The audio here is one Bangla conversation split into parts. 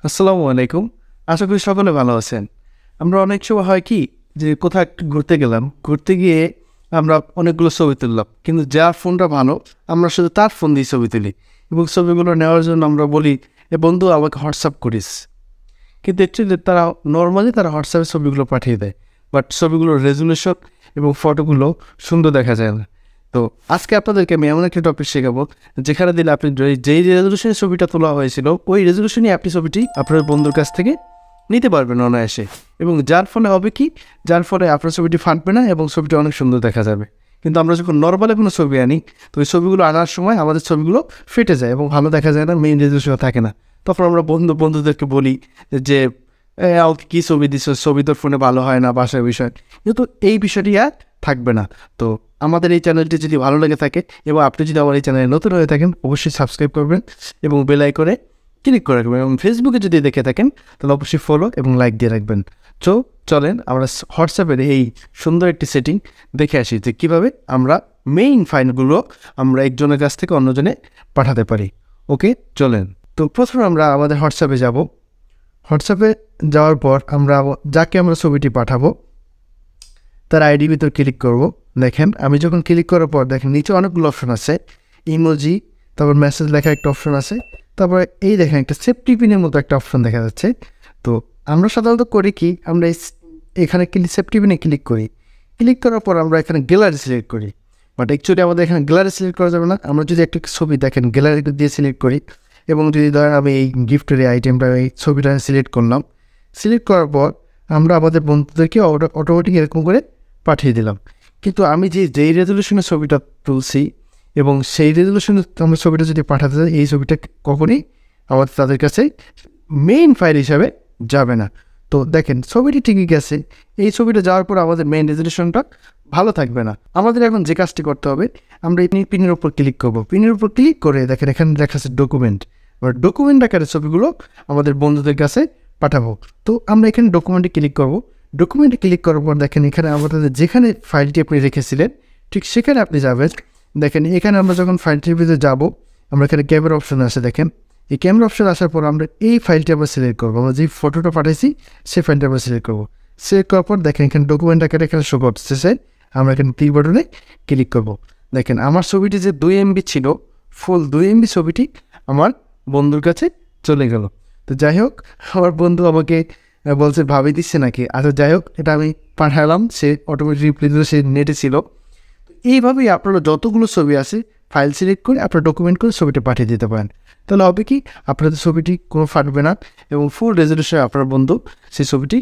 আসসালামু আলাইকুম। আশা করি সকলে ভালো আছেন। আমরা অনেক সময় হয় কি যে কোথাও একটু ঘুরতে গেলাম। ঘুরতে গিয়ে আমরা অনেকগুলো ছবি তুললাম। কিন্তু যার ফোনটা ভালো আমরা শুধু তার ফোন দিয়ে ছবি তুলি এবং ছবিগুলো নেওয়ার জন্য আমরা বলি, "এ বন্ধু আমাকে হোয়াটসঅ্যাপ করিস।" কিন্তু অ্যাকচুয়ালি তারা নরমালি হোয়াটসঅ্যাপে ছবিগুলো পাঠিয়ে দেয়। বাট ছবিগুলোর রেজোলিউশন এবং ফটোগুলো সুন্দর দেখা যায় না। তো আজকে আপনাদেরকে আমি এমন একটা টপিক শেখাবো যেখানে দিলে আপনি যেই রেজোলিউশনে ছবিটা তোলা হয়েছিল ওই রেজোলিউশনই আপনি ছবিটি আপনার বন্ধুর কাছ থেকে নিতে পারবেন অনায়াসে। এবং যার ফলে হবে কি, যার ফলে আপনার ছবিটি ফাটবে না এবং ছবিটি অনেক সুন্দর দেখা যাবে। কিন্তু আমরা যখন নর্মালি কোনো ছবি আনি তো ওই ছবিগুলো আনার সময় আমাদের ছবিগুলো ফেটে যায় এবং ভালো দেখা যায় না, মেইন রেজোলিউশন থাকে না। তখন আমরা বন্ধুদেরকে বলি যে আমাকে কী ছবি দিচ্ছ, ছবি তোর ফোনে ভালো হয় না, বাসার বিষয়। কিন্তু এই বিষয়টি আর থাকবে না। তো আমাদের এই চ্যানেলটি যদি ভালো লেগে থাকে এবং আপনি যদি আমার এই চ্যানেলে নতুন হয়ে থাকেন অবশ্যই সাবস্ক্রাইব করবেন এবং বেল আইকনে ক্লিক করে রাখবেন এবং ফেসবুকে যদি দেখে থাকেন তাহলে অবশ্যই ফলো এবং লাইক দিয়ে রাখবেন। তো চলেন আমরা হোয়াটসঅ্যাপের এই সুন্দর একটি সেটিং দেখে আসি যে কীভাবে আমরা মেইন ফাইলগুলো আমরা একজনের কাছ থেকে অন্যজনে পাঠাতে পারি। ওকে, চলেন। তো প্রথমে আমরা আমাদের হোয়াটসঅ্যাপে যাব। হোয়াটসঅ্যাপে যাওয়ার পর আমরা যাকে আমরা ছবিটি পাঠাবো তার আইডির ভিতর ক্লিক করব। দেখেন আমি যখন ক্লিক করার পর দেখেন নিচে অনেকগুলো অপশন আছে, ইমোজি, তারপর মেসেজ লেখার একটা অপশন আছে, তারপরে এই দেখেন একটা সেফটি পিনের মতো একটা অপশন দেখা যাচ্ছে। তো আমরা সাধারণত করি কি, আমরা এখানে সেফটি পিনে ক্লিক করি। ক্লিক করার পর আমরা এখানে গ্যালারি সিলেক্ট করি। বাট অ্যাকচুয়ালি আমাদের এখানে গ্যালারি সিলেক্ট করা যাবে না। আমরা যদি একটা ছবি দেখেন গ্যালারি দিয়ে সিলেক্ট করি এবং যদি ধরেন আমি এই গিফটের এই আইটেমটা এই ছবিটা সিলেক্ট করলাম, সিলেক্ট করার পর আমরা আমাদের বন্ধুদেরকে অটোমেটিক এরকম করে পাঠিয়ে দিলাম। কিন্তু আমি যেই রেজলিউশনের ছবিটা তুলছি এবং সেই রেজলিউশনে আমরা ছবিটা যদি পাঠাতে চাই এই ছবিটা কখনই আমাদের তাদের কাছে মেইন ফাইল হিসাবে যাবে না। তো দেখেন ছবিটি ঠিকই গেছে, এই ছবিটা যাওয়ার পর আমাদের মেইন রেজলিউশনটা ভালো থাকবে না। আমাদের এখন যে কাজটি করতে হবে, আমরা এই পিনের উপর ক্লিক করব। পিনের উপর ক্লিক করে দেখেন এখানে লেখা আছে ডকুমেন্ট। এবার ডকুমেন্ট আকারে ছবিগুলো আমাদের বন্ধুদের কাছে পাঠাবো। তো আমরা এখানে ডকুমেন্টে ক্লিক করব। ডকুমেন্টে ক্লিক করার পর দেখেন এখানে আমাদের যেখানে ফাইলটি আপনি রেখেছিলেন ঠিক সেখানে আপনি যাবেন। দেখেন এখানে আমরা যখন ফাইলটির ভিতরে যাব আমরা এখানে ক্যামেরা অপশন আসে, দেখেন এই ক্যামেরা অপশন আসার পর আমরা এই ফাইলটি আমরা সিলেক্ট করবো। আমরা যে ফটোটা পাঠাইছি সেই ফাইলটা আমরা সিলেক্ট করবো। সিলেক্ট করার পর দেখেন এখানে ডকুমেন্ট আকারে এখানে শো করতেছে, আমরা এখানে টি বাটনে ক্লিক করবো। দেখেন আমার ছবিটি যে 2 MB ছিল, ফুল 2 MB ছবিটি আমার বন্ধুর কাছে চলে গেল। তো যাই হোক, আমার বন্ধু আমাকে বলছে ভাবি দিচ্ছে নাকি, আচ্ছা যাই হোক, এটা আমি পাঠালাম, সে অটোমেটিক রিপ্লাই দিল, সে নেটে ছিল। তো এইভাবেই আপনারা যতগুলো ছবি আছে ফাইল সিলেক্ট করে আপনারা ডকুমেন্ট করে ছবিটা পাঠিয়ে দিতে পারেন। তাহলে হবে কি, আপনাদের ছবিটি কোনো ফাটবে না এবং ফুল রেজলিউশনে আপনার বন্ধু সেই ছবিটি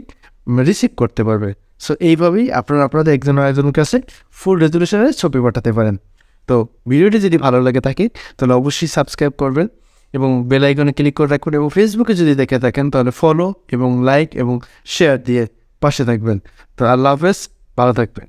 রিসিভ করতে পারবে। সো এইভাবেই আপনারা আপনাদের একজন আরেকজনের কাছে ফুল রেজলিউশনের ছবি পাঠাতে পারেন। তো ভিডিওটি যদি ভালো লাগে থাকে তাহলে অবশ্যই সাবস্ক্রাইব করবেন এবং বেল আইকনে ক্লিক করে রাখবেন এবং ফেসবুকে যদি দেখে থাকেন তাহলে ফলো এবং লাইক এবং শেয়ার দিয়ে পাশে থাকবেন। তো আল্লাহ হাফেজ, ভালো থাকবেন।